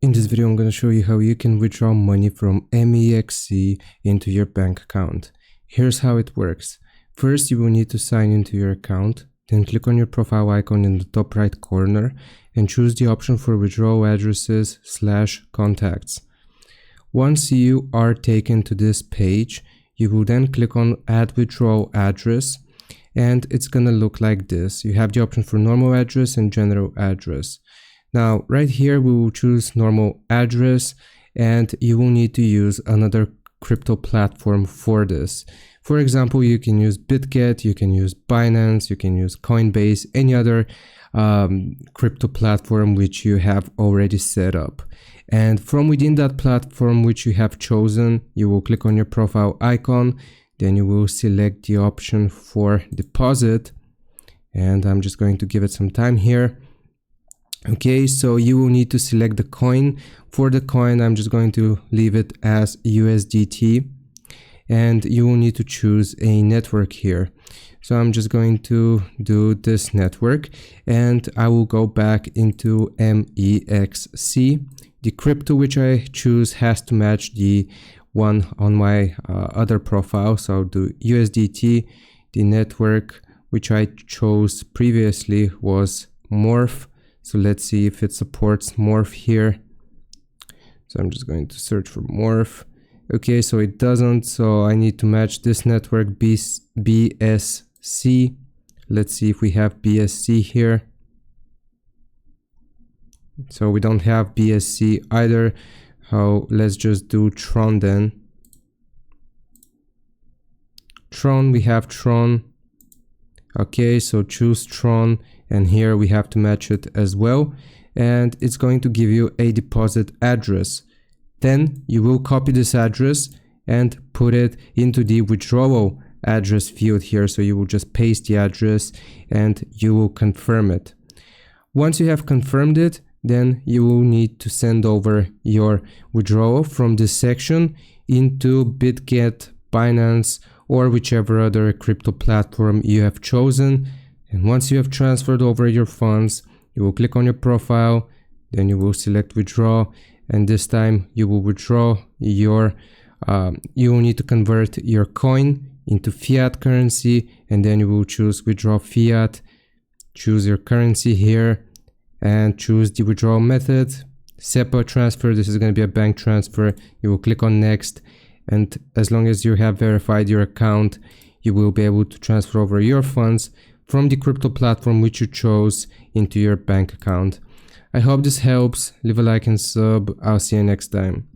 In this video, I'm going to show you how you can withdraw money from MEXC into your bank account. Here's how it works. First, you will need to sign into your account, then click on your profile icon in the top right corner and choose the option for withdrawal addresses / contacts. Once you are taken to this page, you will then click on add withdrawal address and it's going to look like this. You have the option for normal address and general address. Now, right here, we will choose normal address and you will need to use another crypto platform for this. For example, you can use Bitget, you can use Binance, you can use Coinbase, any other crypto platform which you have already set up. And from within that platform which you have chosen, you will click on your profile icon, then you will select the option for deposit. And I'm just going to give it some time here. Okay, so you will need to select the coin. For the coin, I'm just going to leave it as USDT. And you will need to choose a network here. So I'm just going to do this network and I will go back into MEXC. The crypto which I choose has to match the one on my other profile. So I'll do USDT. The network which I chose previously was Morph. So let's see if it supports Morph here. So I'm just going to search for Morph. Okay, so it doesn't, so I need to match this network BSC. Let's see if we have BSC here. So we don't have BSC either. Let's just do Tron then. Tron, we have Tron. Okay, so choose Tron and here we have to match it as well. And it's going to give you a deposit address. Then you will copy this address and put it into the withdrawal address field here. So you will just paste the address and you will confirm it. Once you have confirmed it, then you will need to send over your withdrawal from this section into Bitget, Binance, or whichever other crypto platform you have chosen. And once you have transferred over your funds, you will click on your profile, then you will select withdraw. And this time you will withdraw your, you will need to convert your coin into fiat currency and then you will choose withdraw fiat, choose your currency here and choose the withdrawal method, SEPA transfer. This is going to be a bank transfer. You will click on next and as long as you have verified your account, you will be able to transfer over your funds from the crypto platform which you chose into your bank account. I hope this helps. Leave a like and sub. I'll see you next time.